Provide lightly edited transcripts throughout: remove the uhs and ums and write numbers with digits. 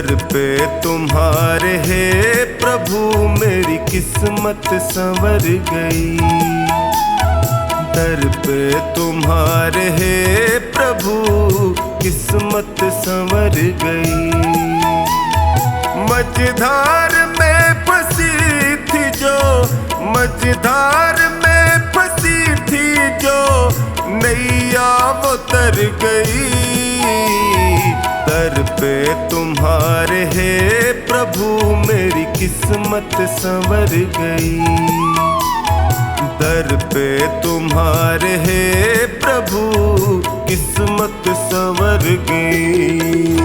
दर पे तुम्हारे हे प्रभु मेरी किस्मत संवर गई। दर पे तुम्हारे हे प्रभु किस्मत संवर गई। मझधार में फंसी थी जो, मझधार में फंसी थी जो नैया वो तर गई। दर पे तुम्हारे हे प्रभु मेरी किस्मत संवर गई। दर पे तुम्हारे हे प्रभु किस्मत संवर गई।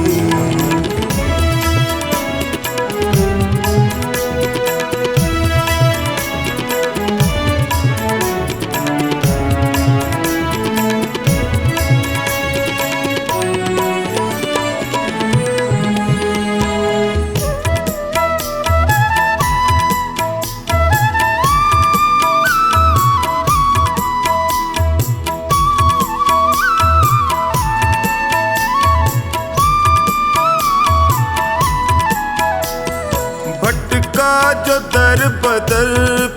जो दर बदल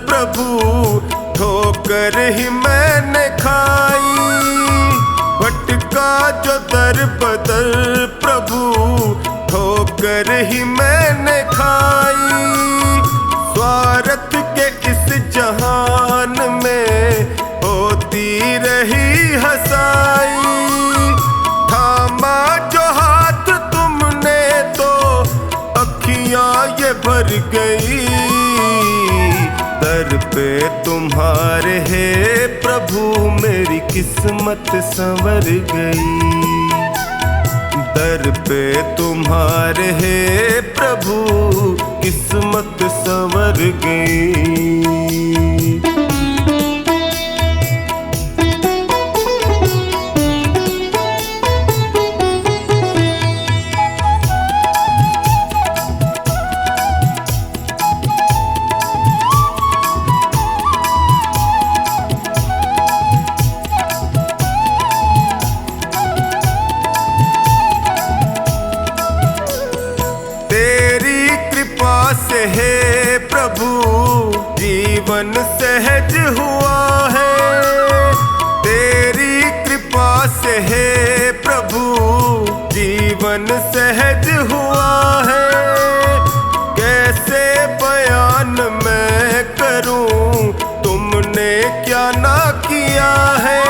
प्रभु ठोकर ही मैंने खाई। भटका जो दर बदल प्रभु ठोकर ही मैंने खाई। स्वार्थ के इस जहान में होती रही हंसाई। थामा जो हाथ तुमने तो अखियां ये भर गई। दर पे तुम्हारे हे प्रभु मेरी किस्मत संवर गई। दर पे तुम्हारे हे प्रभु किस्मत संवर गई। से हे प्रभु जीवन सहज हुआ है। तेरी कृपा से हे प्रभु जीवन सहज हुआ है। कैसे बयान मैं करूं तुमने क्या ना किया है।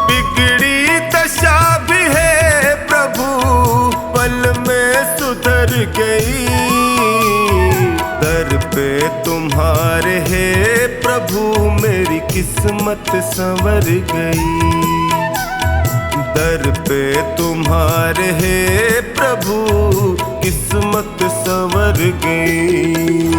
बिगड़ी दशा भी है प्रभु पल में सुधर गई। दर पे तुम्हारे हे प्रभु मेरी किस्मत संवर गई। दर पे तुम्हारे हे प्रभु किस्मत संवर गई।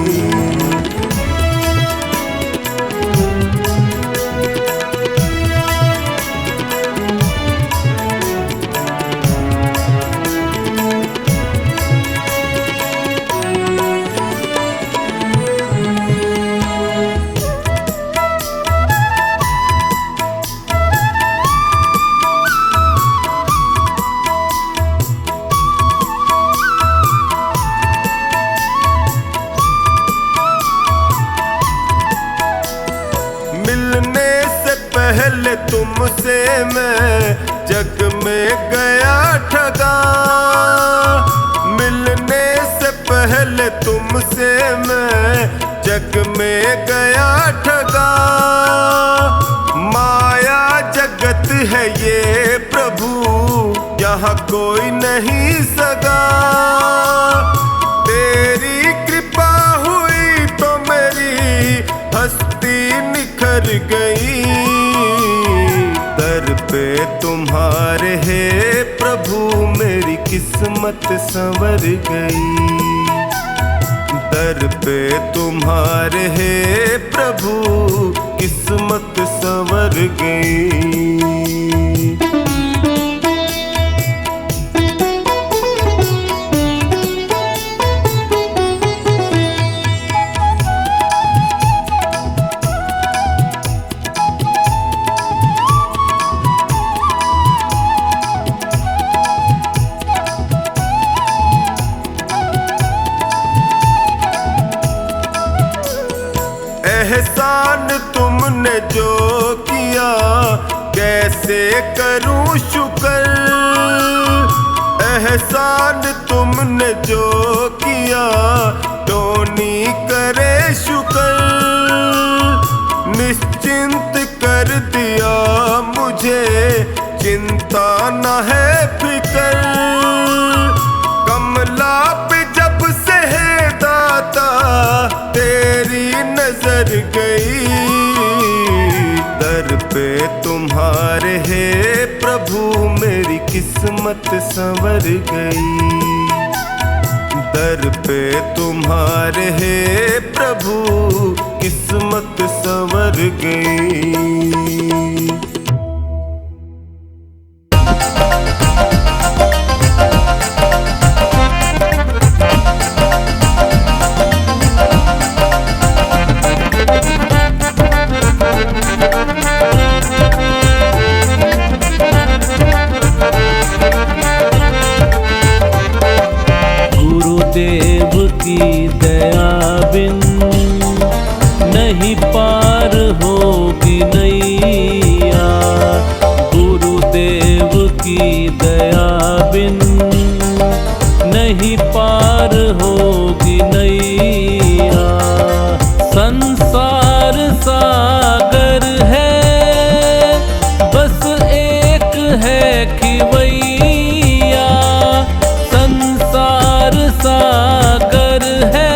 मिलने से पहले तुमसे मैं जग में गया ठगा। मिलने से पहले तुमसे मैं जग में गया ठगा। माया जगत है ये प्रभु यहाँ कोई नहीं सगा। तेरी कृपा हुई तो मेरी हस्ती निखर गई। दर पे तुम्हारे हे प्रभु मेरी किस्मत संवर गई। दर पे तुम्हारे हे प्रभु किस्मत संवर गई। दिया, कैसे करूं शुक्र। एहसान तुमने जो किया, टोनी करे शुक्र। निश्चिंत कर दिया मुझे, चिंता न है फिक्र। कमला पे जब से है दाता, तेरी नजर गई। दर पे तुम्हारे है प्रभु, मेरी किस्मत संवर गई। दर पे तुम्हारे है प्रभु, किस्मत संवर गई। गुरुदेव की दया बिन नहीं पार होगी नैया। गुरुदेव की दया बिन नहीं पार होगी नैया। संसार सागर है, बस एक है खिवैया। संसार सागर है,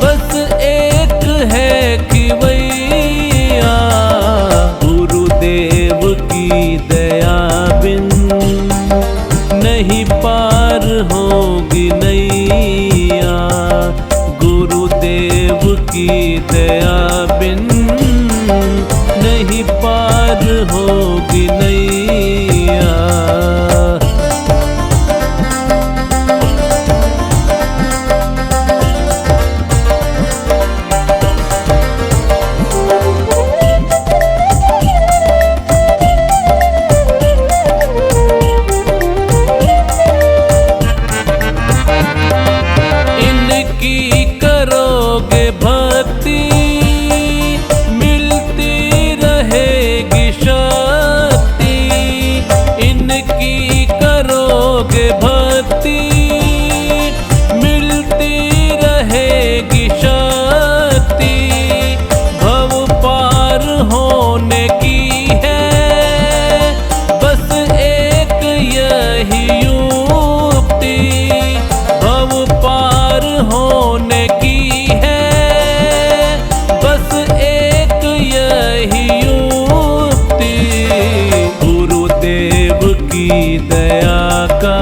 बस एक है खिवैया। गुरुदेव की दया बिन नहीं पार होगी नैया। गुरुदेव की दया बिन नहीं पार होगी नैया। करोगे भक्ति, मिलती रहेगी शक्ति। इनकी करोगे भक्ति, मिलती रहेगी शक्ति। भव पार होने की है बस एक यही युक्ति। भव पार होने की है बस एक यही युक्ति। गुरुदेव की दया का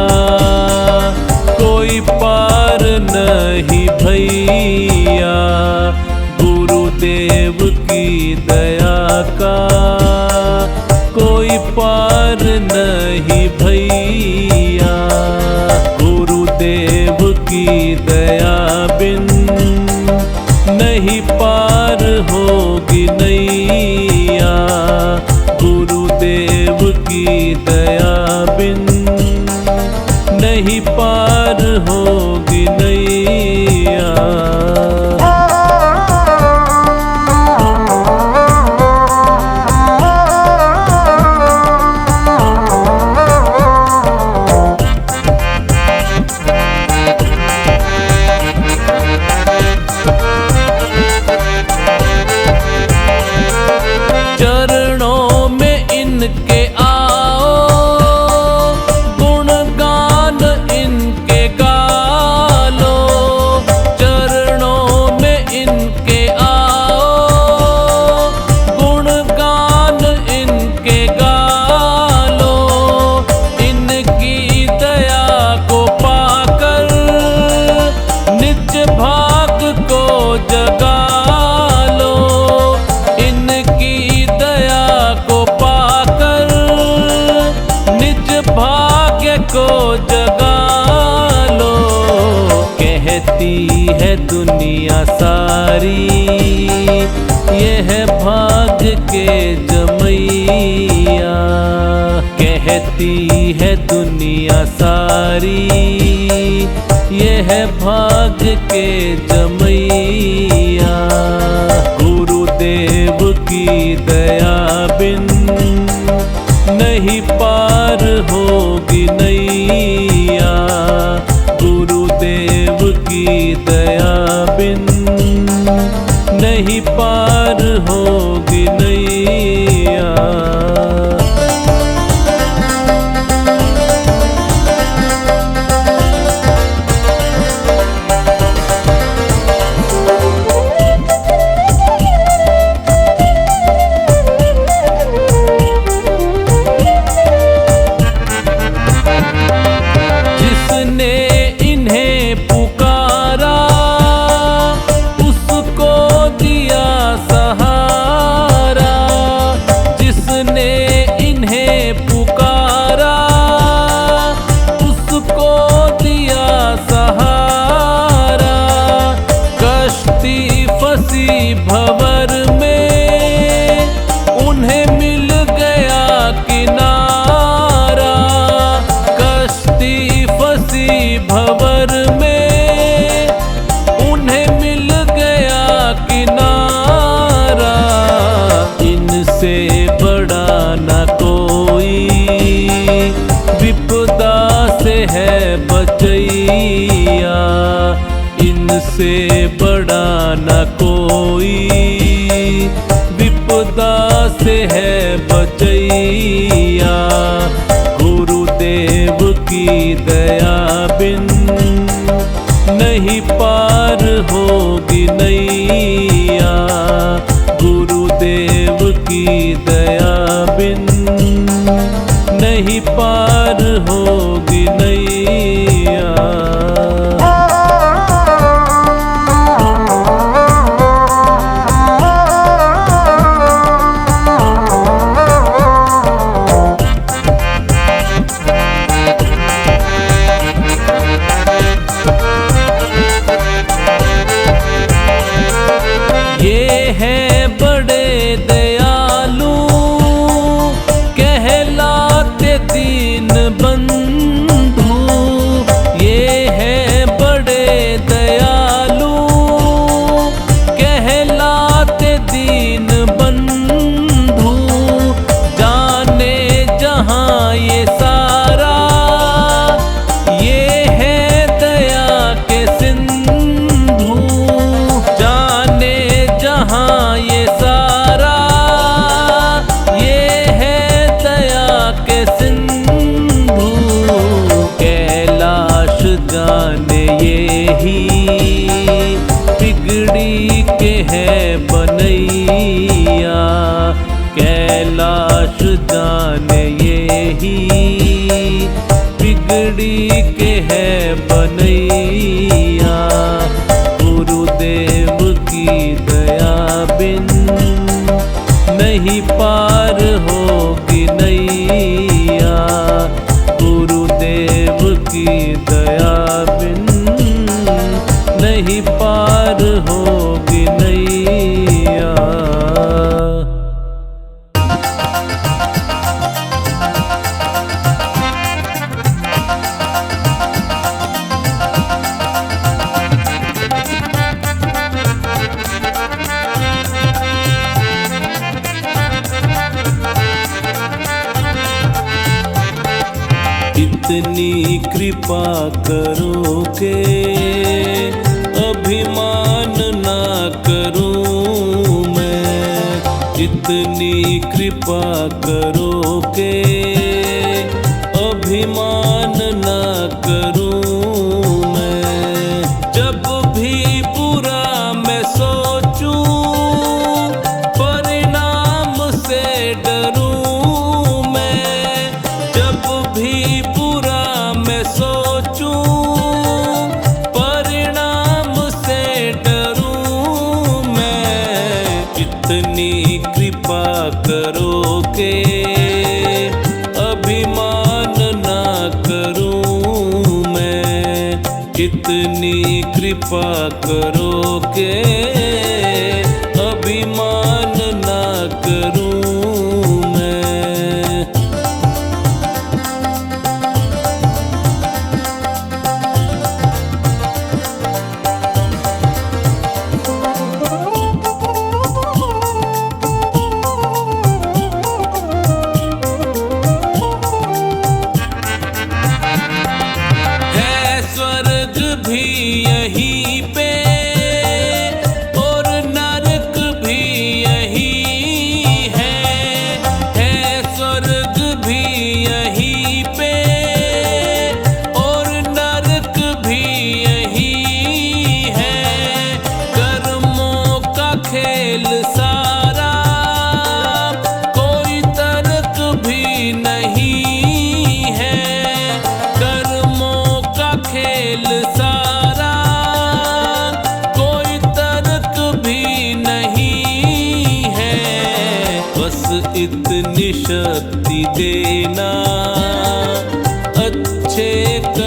कोई पार नहीं भैया। गुरुदेव की दया का कोई पार नहीं भैया। गुरुदेव की दया बिन नहीं पार होगी नैया। गुरुदेव की दया बिन नहीं पार होगी नैया। चरणों में इनके आओ, गुणगान इनके गा लो। चरणों में इनके आओ, गुणगान इनके गा लो। इनकी दया को पाकर निज भाग को जगा लो। इनकी दया को पाकर निज भाग्य को जगा लो। कहती है दुनिया सारी, यह भाग्य के जमैया। कहती है दुनिया सारी, यह भाग्य के जमैया। गुरुदेव गुरुदेव की दया बिन नहीं पार होगी नैया। गुरुदेव की दया बिन नहीं पार होगी नैया। जिसने इन्हें पुकारा उसको दिया सहारा। जिसने इन्हें पुकारा उसको दिया सहारा। कश्ती फंसी भंवर में उन्हें मिल गया किनारा। कश्ती फंसी भंवर में उन्हें मिल गया किनारा। इनसे बड़ा न कोई विपदा से है बचैया। इनसे बड़ा न कोई विपदा से है बचैया। गुरुदेव की दया बिन नहीं पार होगी नैया। गुरुदेव की दया बिन नहीं पार होगी नैया। ये हैं बड़े दयालु कहलाते दीन बंधु। ये हैं बड़े दयालु कहलाते दीन बंधु। जाने जहां ये सारा ये है दया के सिंधु। जाने जहां ये सारा ये है दया के सिंधु। कैलाश जाने ये ही बिगड़ी के है बनैया। कैलाश जाने ये ही बिगड़ी के है बनैया। गुरुदेव की दया बिन नहीं पार होगी नैया। गुरुदेव की दया बिन नहीं पार होगी नैया। इतनी कृपा करो के अभिमान ना करूं मैं। इतनी कृपा करो के अभिमान ना करूं मैं। जब भी बुरा मैं सोचूं परिणाम से डरूं मैं। जब भी बुरा मैं सोचूं परिणाम से डरूं मैं। इतनी कृपा करो के अभिमान ना करूं मैं। इतनी कृपा करो के अभिमान ना करूं मैं।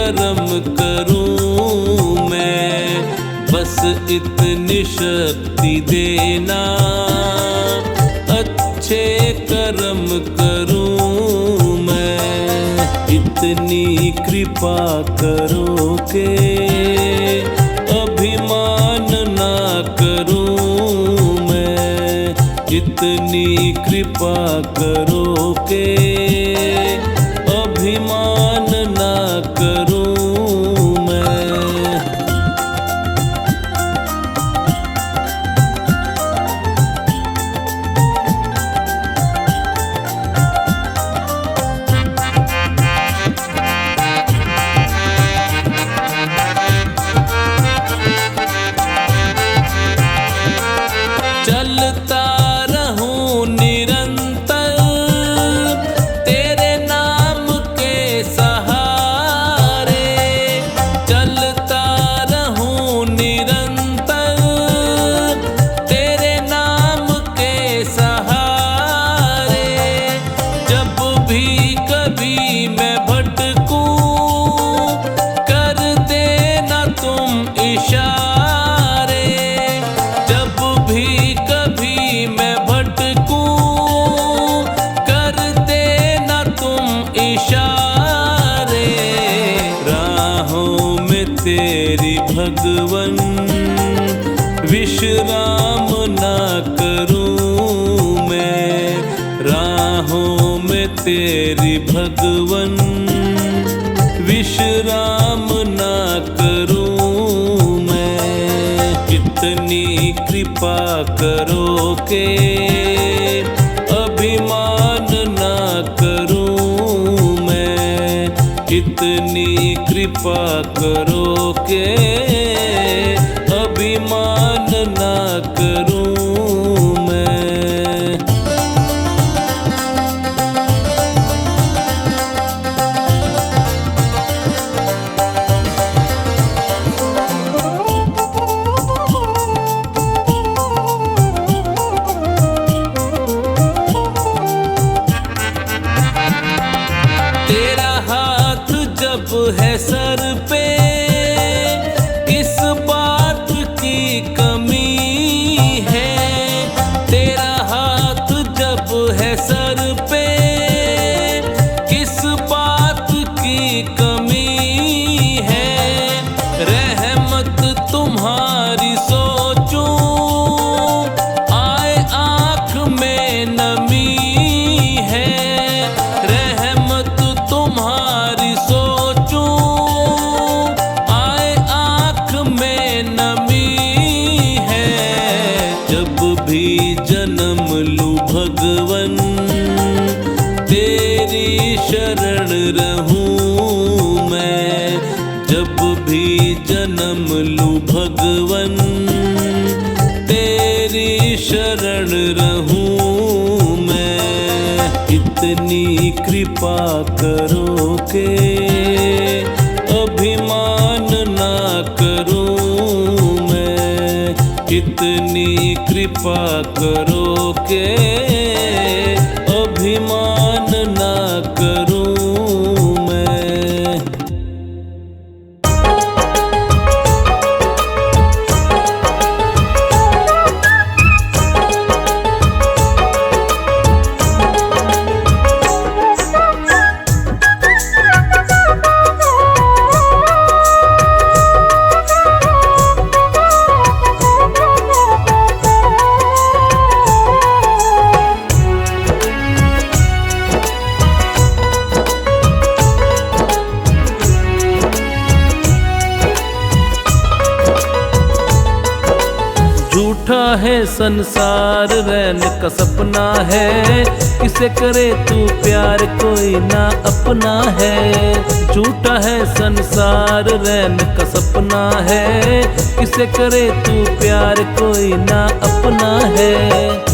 कर्म करूं मैं, बस इतनी शक्ति देना, अच्छे कर्म करूं मैं। इतनी कृपा करो के अभिमान ना करूं मैं, इतनी कृपा करो के अभिमान ना करूं मैं। चलता रहूं निरंतर तेरे नाम के सहारे, चलता रहूं निरंतर तेरे नाम के सहारे। जब भी कभी मैं भटकूं कर देना तुम इशारे, जब भी कभी मैं भटकूं कर देना तुम इशारे। राहों में तेरी भगवन विश्राम ना करूं मैं, राहों में तेरी भगवन विश्राम ना करूं मैं। कितनी कृपा करो के अभिमान ना करूं मैं, कितनी कृपा करो के अभिमान ना करूं मैं। तेरा हाथ जब है सर पे किस बात की कमी है, तेरा हाथ जब है सर पे किस बात की कमी है। रहमत तुम्हारी सोचूं आए आँख में नमी है, रहमत तुम्हारी सोचूं आए आँख में नमी है। जब भी जन्म लूं भगवन तेरी शरण रहूं मैं, जब भी जन्म लूं भगवन तेरी शरण रहूं मैं। इतनी कृपा करो के अभिमान ना करूं मैं, इतनी कृपा करो के अभिमान ना करूं मैं। झूठा है संसार रैन का सपना है, किसे करे तू प्यार कोई ना अपना है। झूठा है संसार रैन का सपना है, किसे करे तू प्यार कोई ना अपना है।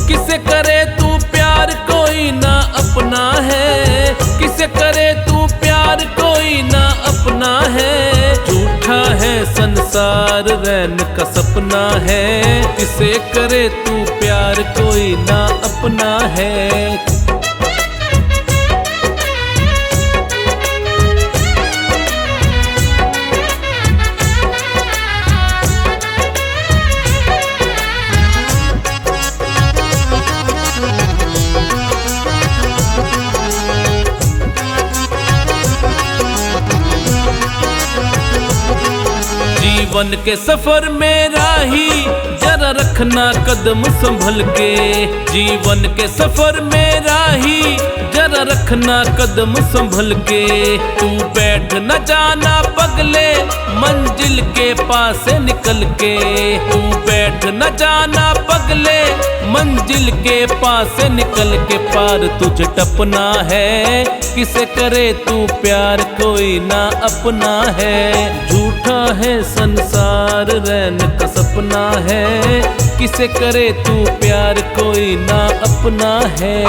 किसे करे तू प्यार कोई ना अपना है, किसे करे तू प्यार कोई ना अपना है। झूठा है संसार रैन का सपना है, किसे करे तू प्यार कोई ना अपना है। जीवन के सफर में राही जरा रखना कदम संभल के। जीवन के सफर में राही जरा रखना कदम संभल के। तू बैठ न जाना पगले मंजिल के पास से निकल के। तू बैठ न जाना पगले मंजिल के पास से निकल के। पार तुझे टपना है किसे करे तू प्यार कोई ना अपना है। झूठा है संसार रैन का सपना है किसे करे तू प्यार कोई ना अपना है।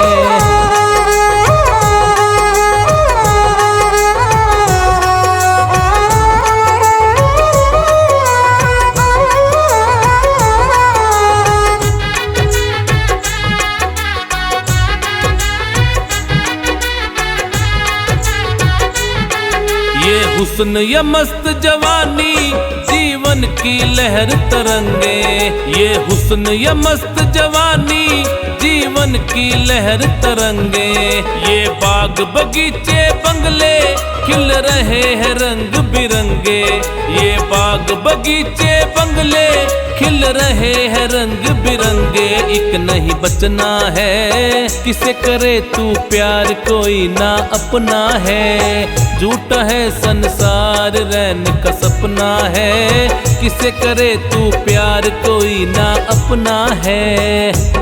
ये हुस्न या मस्त जवानी जीवन की लहर तरंगे। ये हुस्न या मस्त जवानी जीवन की लहर तरंगे। ये बाग बगीचे बंगले खिल रहे हैं रंग बिरंगे। ये बाग बगीचे बंगले खिल रहे हैं रंग बिरंगे। एक नहीं बचना है किसे करे तू प्यार कोई ना अपना है। झूठा है संसार रैन का सपना है किसे करे तू प्यार कोई ना अपना है।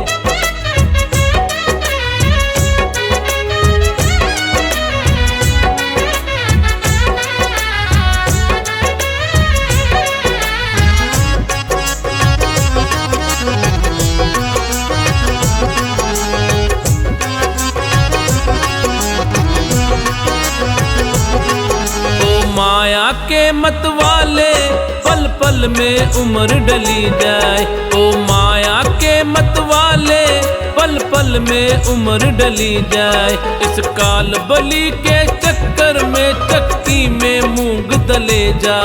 माया के मत वाले पल पल में उम्र डली जाए। ओ माया के मत वाले पल पल में उम्र डली जाए। इस काल बली के चक्कर में चक्की में मूंग दले जा।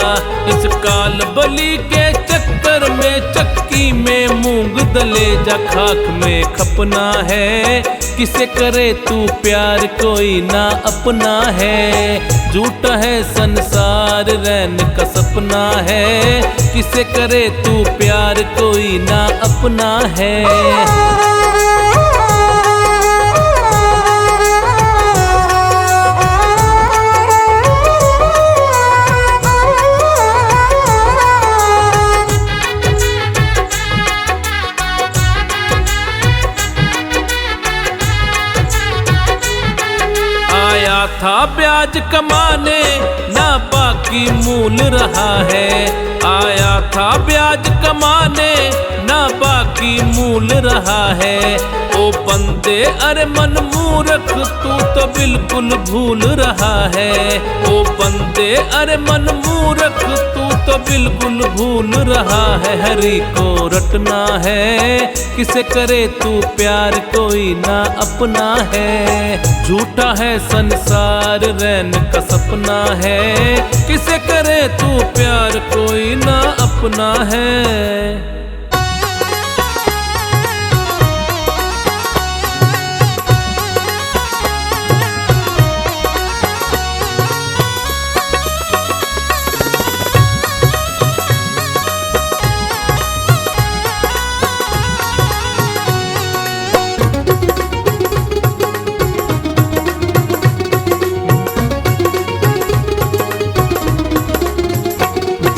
इस काल बली के चक्कर में चक्की में मूंग दले जा। खाक में खपना है किसे करे तू प्यार कोई ना अपना है। झूठा है संसार रैन का सपना है किसे करे तू प्यार कोई ना अपना है। था ब्याज कमाने ना बाकी मूल रहा है। आया था ब्याज कमाने ना बाकी मूल रहा है। ओ बंदे अरे मन मूर्ख तू तो बिल्कुल भूल रहा है। ओ बंदे अरे मन मूर्ख तू तो बिल्कुल भूल रहा है। हरि को रटना है किसे करे तू प्यार कोई ना अपना है। झूठा है संसार रैन का सपना है किसे करे तू प्यार कोई ना अपना है।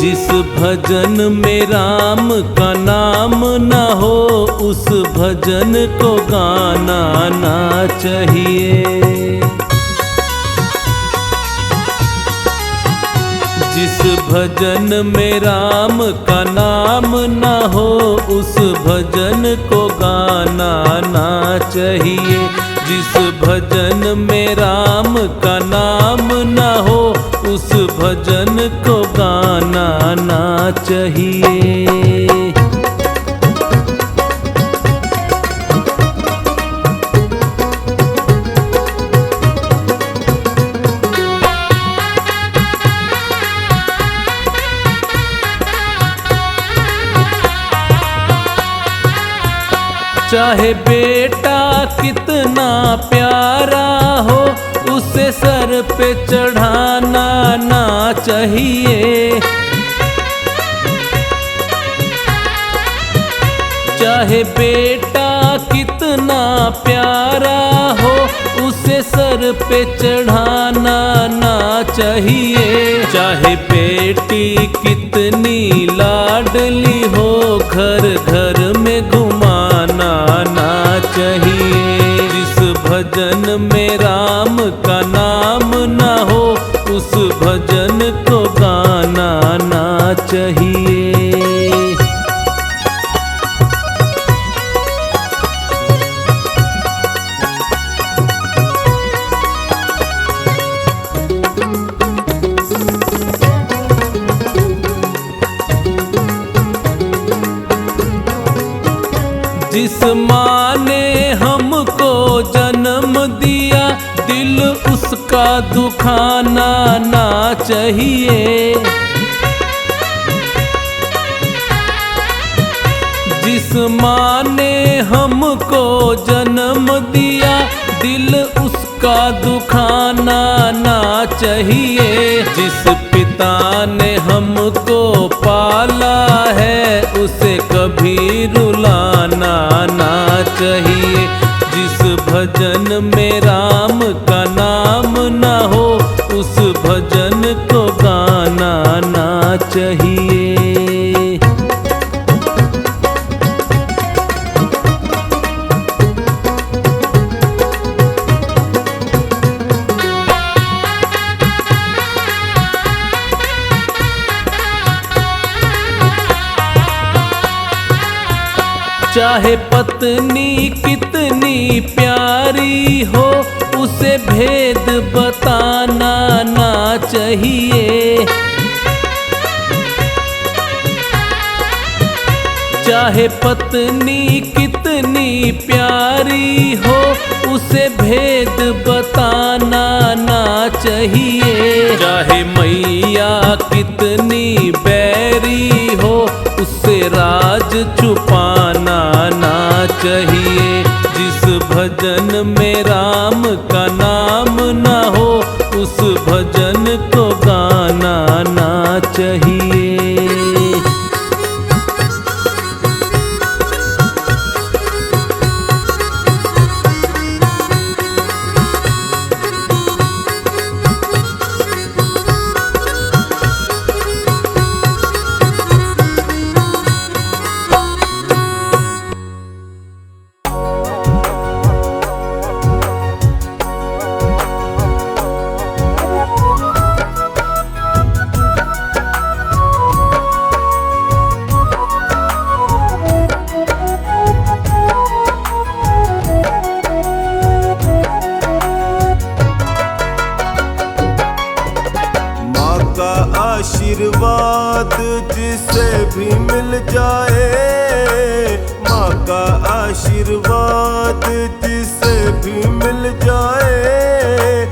जिस भजन में राम का नाम न हो उस भजन को गाना ना चाहिए। जिस भजन में राम का नाम न हो उस भजन को गाना ना चाहिए। जिस भजन में राम का नाम न हो उस भजन को गाना ना चाहिए। चाहे बेटा कितना प्यारा हो उसे सर पे चढ़ाना ना चाहिए। बेटा कितना प्यारा हो, उसे सर पे चढ़ाना ना चाहिए। चाहे बेटी कितनी लाडली हो, घर घर में घुमाना ना चाहिए। जिस भजन में राम का नाम ना हो, उस भजन को गाना ना चाहिए। जिस माँ ने हमको जन्म दिया, दिल उसका दुखाना ना चाहिए। जिस माँ ने हमको जन्म दिया, दिल उसका दुखाना ना चाहिए। जिस पिता ने हमको पाला है, उसे कभी रुलाना ना चाहिए। जिस भजन में राम का नाम ना हो, उस भजन को गाना ना चाहिए। चाहे पत्नी कितनी प्यारी हो, उसे भेद बताना ना चाहिए। चाहे पत्नी कितनी प्यारी हो, उसे भेद बताना ना चाहिए। चाहे मैया कितनी बैरी हो, उससे राज छुपाना ना चाहिए। जिस भजन में राम का नाम ना हो, उस भजन को गाना ना चाहिए। आशीर्वाद जिसे भी मिल जाए, माँ का आशीर्वाद जिसे भी मिल जाए,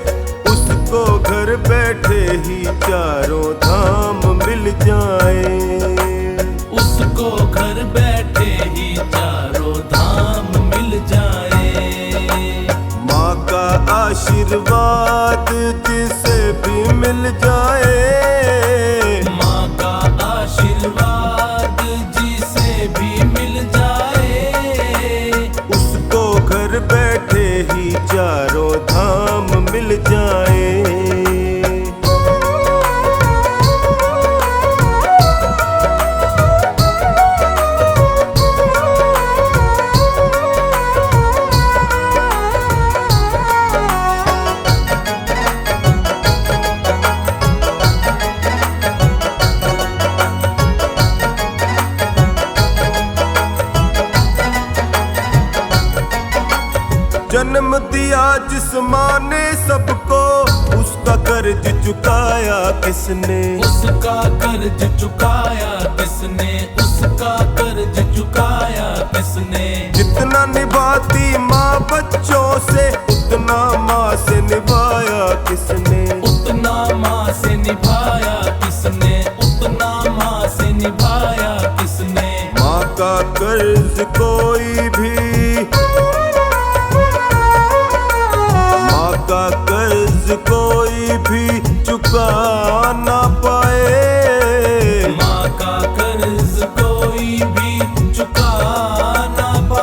उसको घर बैठे ही चारों धाम मिल जाए। उसको घर बैठे ही चारों धाम मिल जाए। माँ का आशीर्वाद जिसे भी मिल जाए, आशीर्वाद जिसे भी मिल जाए, उसको घर बैठे ही चारों धाम मिल जाए। जन्म दिया जिस माँ ने सबको, उसका कर्ज चुकाया किसने? उसका कर्ज चुकाया किसने? उसका कर्ज चुकाया किसने? जितना निभाती माँ बच्चों से, उतना माँ से निभाया किसने? उतना माँ से निभाया किसने? उतना माँ से निभाया किसने? माँ का कर्ज कोई भी, का कर्ज कोई भी चुका ना पाए। माँ का कर्ज कोई भी चुका ना पाए।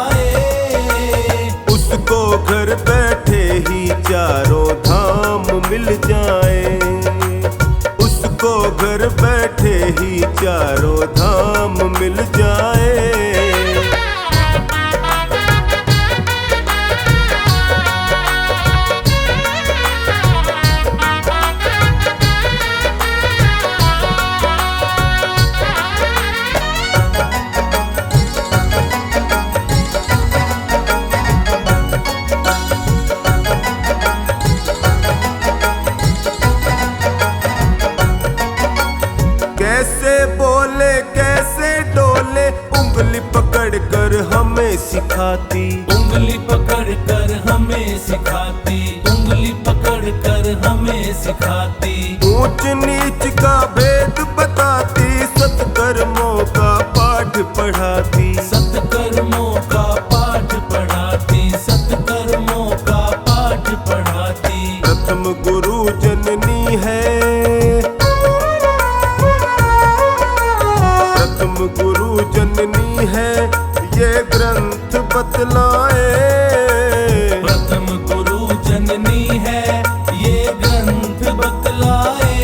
उसको घर बैठे ही चारों धाम मिल जाए। कैसे बोले कैसे डोले उंगली पकड़ कर हमें सिखाती, उंगली पकड़ कर हमें सिखाती, उंगली पकड़ कर हमें सिखाती। ऊंच नीच का भेद बताती, सत्कर्मों का पाठ पढ़ाती, सत्कर्मों का पाठ पढ़ाती, सत्कर्मों का पाठ पढ़ाती। प्रथम गुरु जननी है, प्रथम गुरु जननी है, ये ग्रंथ बतलाए। प्रथम गुरु जननी है, ये ग्रंथ बतलाए।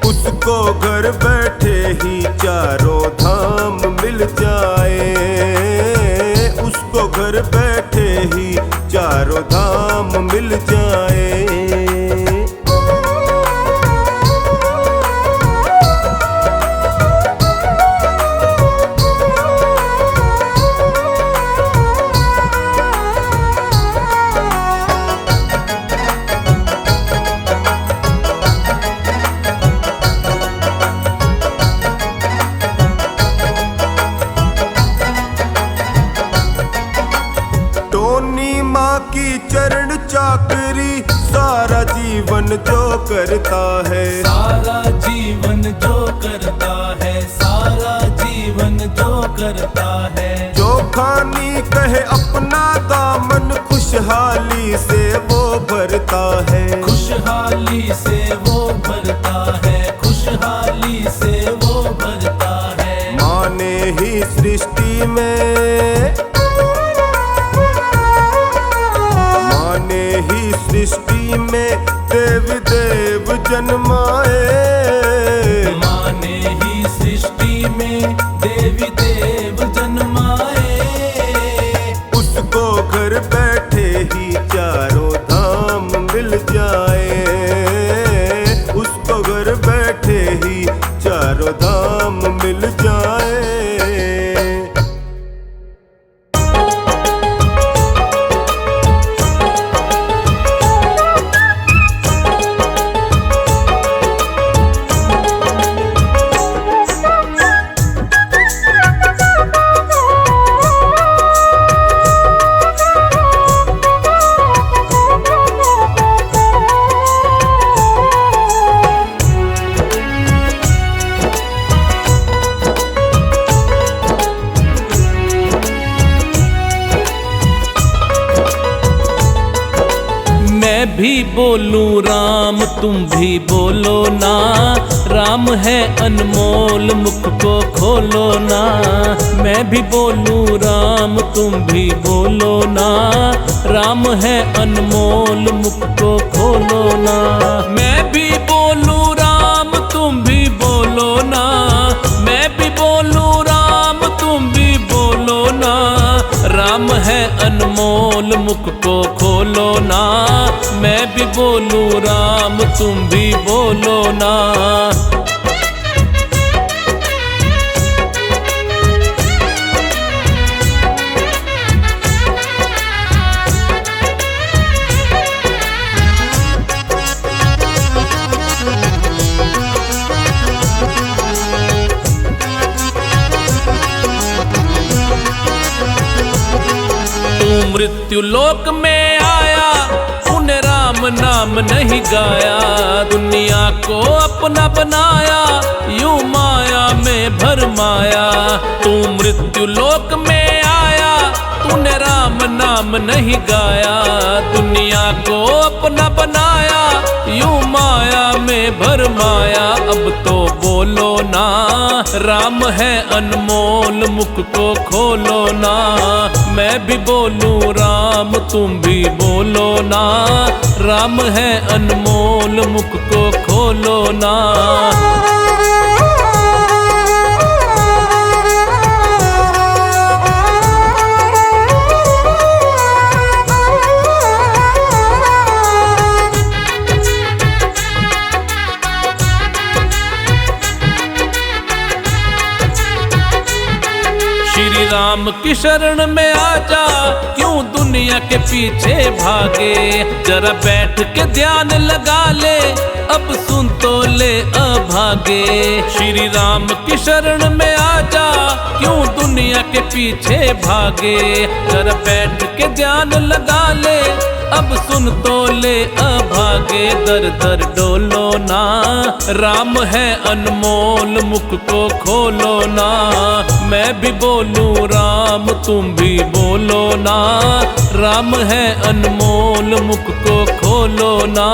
उसको घर बैठे ही चारों धाम मिल जाए, उसको घर बैठे ही चारों धाम मिल जाए। टोनी माँ की चरण चाकरी सारा जीवन जो करता है, सारा जीवन जो करता है, सारा जीवन जो करता है। जो खानी कहे अपना दामन खुशहाली से वो भरता है, खुशहाली से वो भरता है, खुशहाली से वो भरता है। माँ ने ही सृष्टि में, माँ ने ही सृष्टि में देव देव जन्माए। माँ ने ही सृष्टि में देवी देव जन्माए। उसको घर बैठे ही चारों धाम मिल जाए, उसको घर बैठे ही चारों धाम मिल जाए। मैं भी बोलूं राम तुम भी बोलो ना, राम है अनमोल मुख को खोलो ना। मैं भी बोलूं राम तुम भी बोलो ना, राम है अनमोल मुख को खोलो ना। मैं भी बोलूं राम तुम भी बोलो ना, मैं भी बोलूं राम तुम भी बोलो ना। राम है अनमोल मुख को खोलो ना। मैं भी बोलूं राम तुम भी बोलो ना। मृत्यु लोक में आया उन्हें राम नाम नहीं गाया, दुनिया को अपना बनाया यूं माया में भरमाया। तू मृत्यु लोक में आया तूने राम नाम नहीं गाया, दुनिया को अपना बनाया, यूं माया में भरमाया। अब तो बोलो ना, राम है अनमोल, मुख को खोलो ना। मैं भी बोलूं राम, तुम भी बोलो ना। राम है अनमोल, मुख को खोलो ना। श्री राम की शरण में आजा, क्यों दुनिया के पीछे भागे। जरा बैठ के ध्यान लगा ले, अब सुन तो ले अभागे। श्री राम की शरण में आजा, क्यों दुनिया के पीछे भागे। जरा बैठ के ध्यान लगा ले, अब सुन तो ले अभागे। दर दर डोलो ना, राम है अनमोल, मुख को खोलो ना। मैं भी बोलूं राम, तुम भी बोलो ना। राम है अनमोल, मुख को खोलो ना।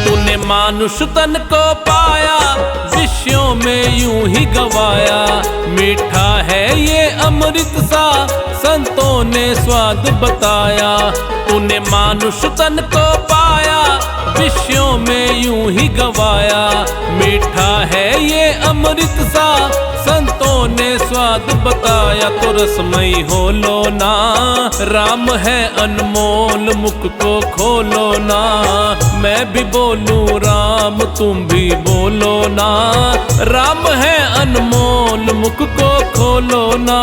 तूने मानुष तन को पाया, विषयों में यूं ही गवाया। मीठा है ये अमृत सा, संतों ने स्वाद बताया। तूने मानुष तन को पाया, विषयों में यूं ही गवाया। मीठा है ये अमृत सा, संतों ने स्वाद बताया। तो रसमयी हो लो ना, राम है अनमोल, मुख को खोलो ना। मैं भी बोलूं राम, तुम भी बोलो ना। राम है अनमोल, मुख को खोलो ना।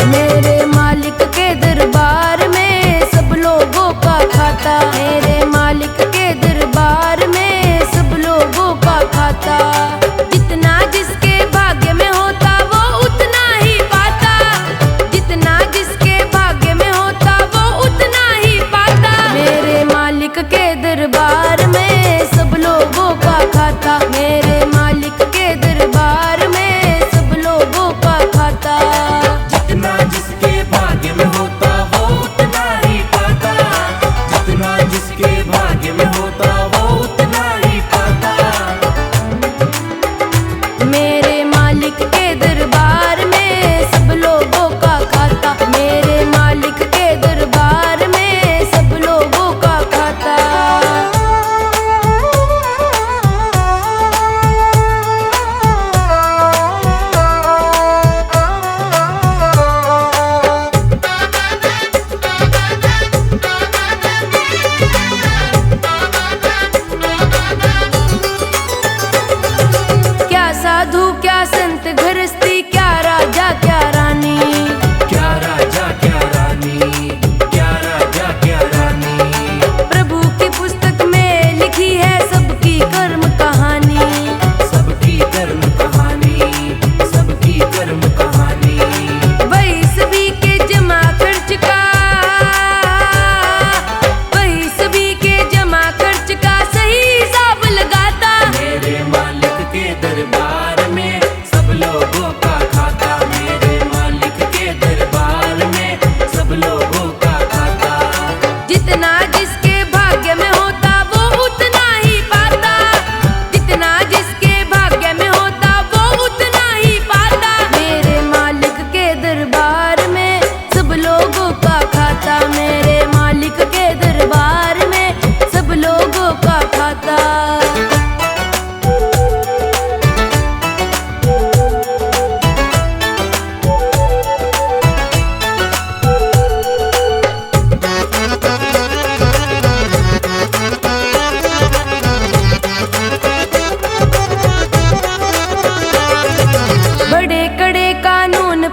मेरे मालिक के दरबार में सब लोगों का खाता। मेरे मालिक के दरबार में सब लोगों का खाता। जितना जिसके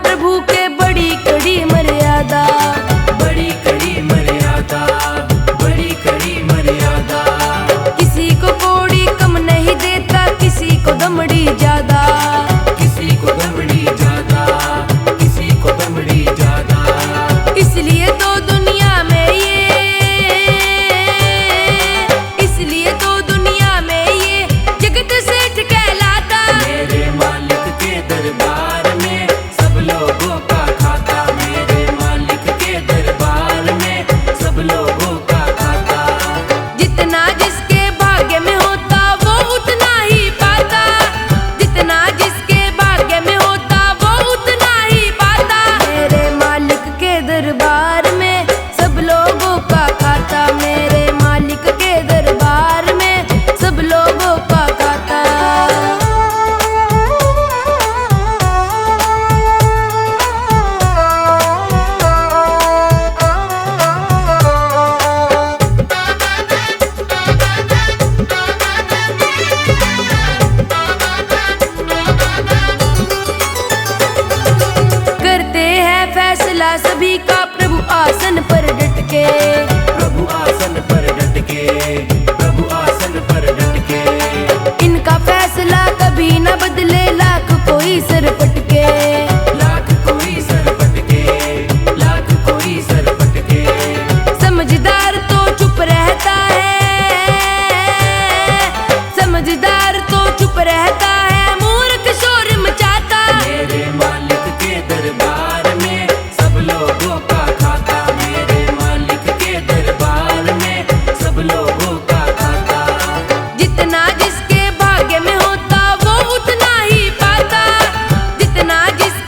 प्रभु के बड़ी कड़ी मर्यादा, बड़ी कड़ी मर्यादा, बड़ी कड़ी मर्यादा। किसी को कौड़ी कम नहीं देता, किसी को दमड़ी ज्यादा, किसी को दमड़ी ज्यादा, किसी को दमड़ी ज्यादा। इसलिए तो दुनिया में इसलिए तो दुनिया में ये जगत सेठ कहलाता। मेरे मालिक के दरबार में सब लोगों का खाता, मेरे मालिक के दरबार में सब लोगों का खाता। जितना जिसके भाग्य में होता वो उतना ही पाता, जितना जिसके भाग्य में होता वो उतना ही पाता। मेरे मालिक के दरबार में सब लोगों का खाता, मेरे मालिक के दरबार में सब लोगों का खाता। करते हैं फैसला सभी का प्रभु आसन पर डट के, प्रभु आसन पर डट के, प्रभु आसन पर डट के। इनका फैसला कभी न बदले, लाख कोई सर पटके, लाख कोई सर पटके, लाख कोई सर पटके। समझदार तो चुप रहता है, समझदार तो चुप रहता है, मूर्ख शोर मचाता। मेरे मालिक के दरबार में सब लोगों का खाता, मेरे मालिक के दरबार में सब लोगों का खाता। जितना जिसके भाग्य में होता वो उतना ही पाता, जितना जिस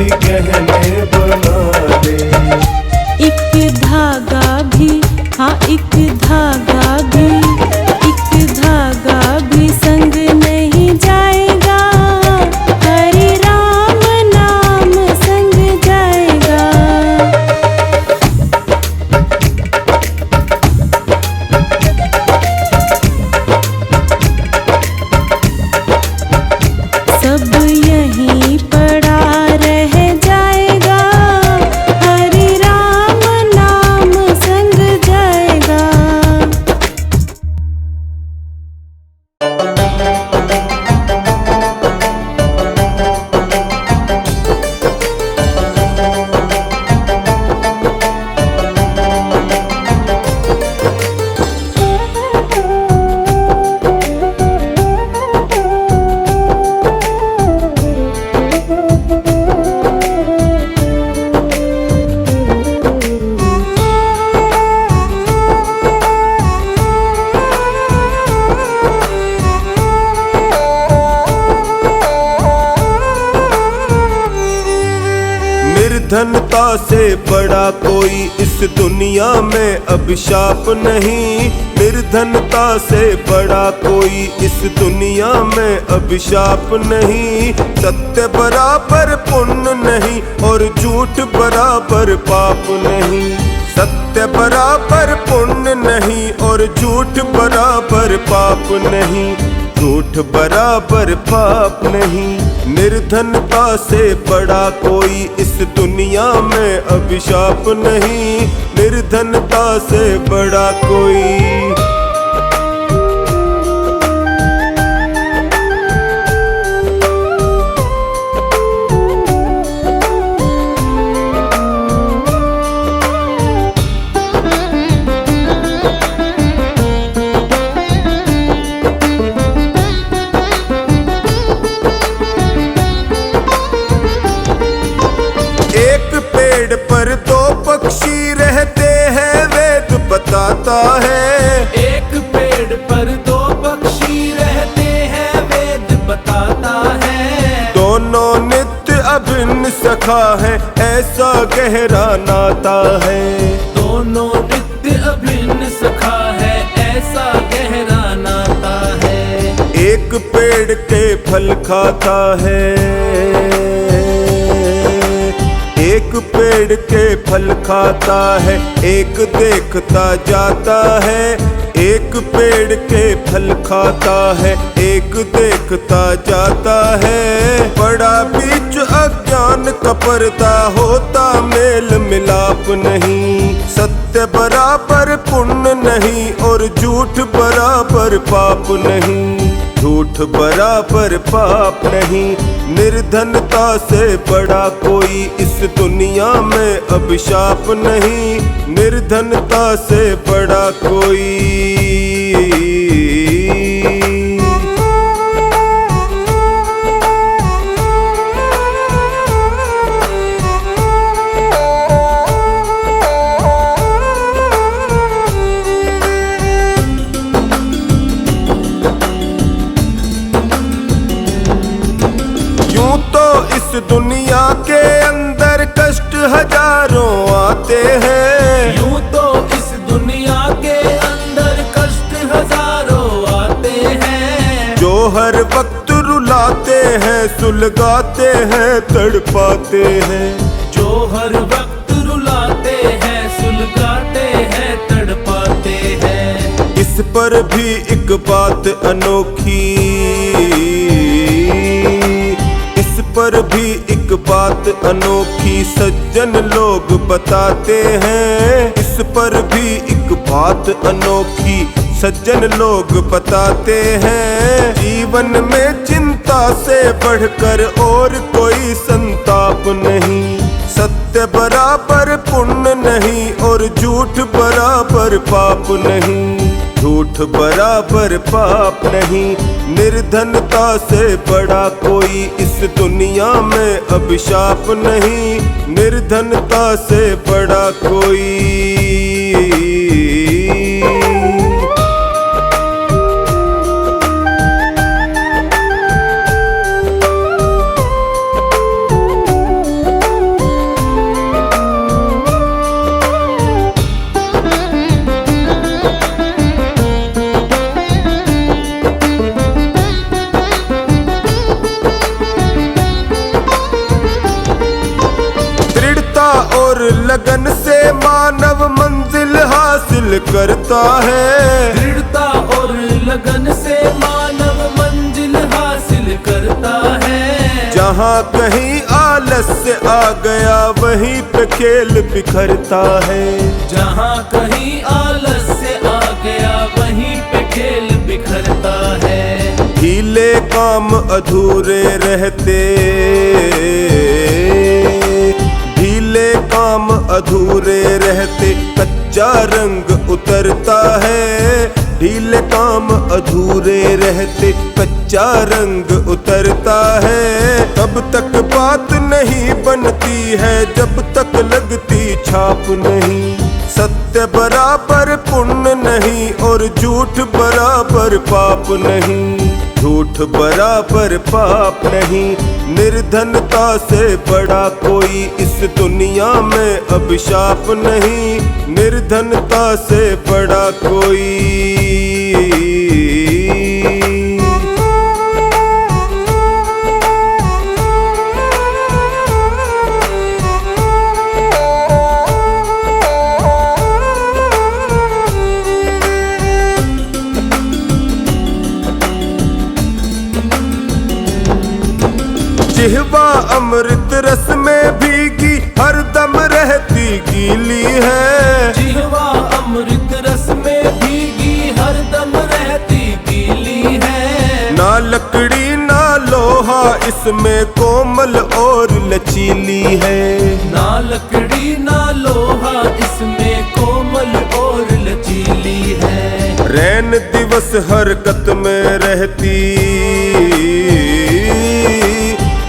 भी गहने बना ले। एक धागा भी, हाँ एक धागा भी, एक धागा भी संग नहीं जाएगा, हरे राम नाम संग जाएगा। सब यहीं पड़ा रह जाएगा, हरे राम नाम संग जाएगा। निर्धनता से बड़ा कोई इस दुनिया में अभिशाप नहीं। निर्धनता से बड़ा कोई इस दुनिया में अभिशाप नहीं। सत्य बराबर पुण्य नहीं और झूठ बराबर पाप नहीं। सत्य बराबर पुण्य नहीं और झूठ बराबर पाप नहीं। झूठ बराबर पाप नहीं। निर्धनता से बड़ा कोई इस दुनिया में अभिशाप नहीं। निर्धनता से बड़ा कोई। पर दो पक्षी रहते हैं वेद बताता है। एक पेड़ पर दो पक्षी रहते हैं वेद बताता है। दोनों नित्य अभिन्न सखा है ऐसा गहरा नाता है। दोनों नित्य अभिन्न सखा है ऐसा गहरा नाता है। एक पेड़ के फल खाता है। एक पेड़ के फल खाता है एक देखता जाता है। एक पेड़ के फल खाता है एक देखता जाता है। बड़ा बीच अज्ञान कपरता होता मेल मिलाप नहीं। सत्य बराबर पुण्य नहीं और झूठ बराबर पाप नहीं। झूठ बराबर पाप नहीं। निर्धनता से बड़ा कोई इस दुनिया में अभिशाप नहीं। निर्धनता से बड़ा कोई। इस दुनिया के अंदर कष्ट हजारों आते हैं। यूं तो इस दुनिया के अंदर कष्ट हजारों आते हैं। जो हर वक्त रुलाते हैं सुलगाते हैं तड़पाते हैं। जो हर वक्त रुलाते हैं सुलगाते हैं तड़पाते हैं। इस पर भी एक बात अनोखी। पर भी एक बात अनोखी सज्जन लोग बताते हैं। इस पर भी एक बात अनोखी सज्जन लोग बताते हैं। जीवन में चिंता से बढ़कर और कोई संताप नहीं। सत्य बराबर पुण्य नहीं और झूठ बराबर पाप नहीं। झूठ बराबर पाप नहीं। निर्धनता से बड़ा कोई इस दुनिया में अभिशाप नहीं। निर्धनता से बड़ा कोई। लगन से मानव मंजिल हासिल करता है। दृढ़ता और लगन से मानव मंजिल हासिल करता है। जहाँ कहीं आलस्य आ गया वहीं पे खेल बिखरता है। जहाँ कहीं आलस्य आ गया वहीं पे खेल बिखरता है। ढीले काम अधूरे रहते, ढीले काम अधूरे रहते कच्चा रंग उतरता है। ढीले काम अधूरे रहते कच्चा रंग उतरता है। तब तक बात नहीं बनती है जब तक लगती छाप नहीं। सत्य बराबर पुण्य नहीं और झूठ बराबर पाप नहीं। झूठ बराबर पाप नहीं। निर्धनता से बड़ा कोई इस दुनिया में अभिशाप नहीं। निर्धनता से बड़ा कोई। जिह्वा अमृत रस में भीगी हरदम रहती गीली है। जिह्वा अमृत रस में भीगी हरदम रहती गीली है। ना लकड़ी ना लोहा इसमें कोमल और लचीली है। ना लकड़ी ना लोहा इसमें कोमल और लचीली है। रैन दिवस हरकत में रहती,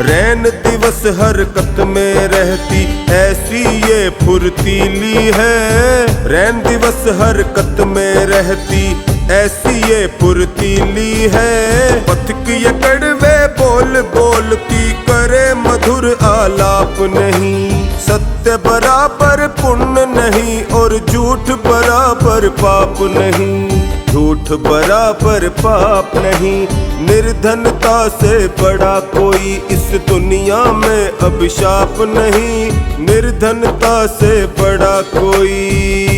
रैन दिवस हरकत में रहती ऐसी ये फुर्तीली है। रैन दिवस हरकत में रहती ऐसी ये फुर्तीली है। पथिक ये कड़वे बोल बोलती करे मधुर आलाप नहीं। सत्य बराबर पुण्य नहीं और झूठ बराबर पाप नहीं। झूठ बराबर पाप नहीं। निर्धनता से बड़ा कोई इस दुनिया में अभिशाप नहीं। निर्धनता से बड़ा कोई।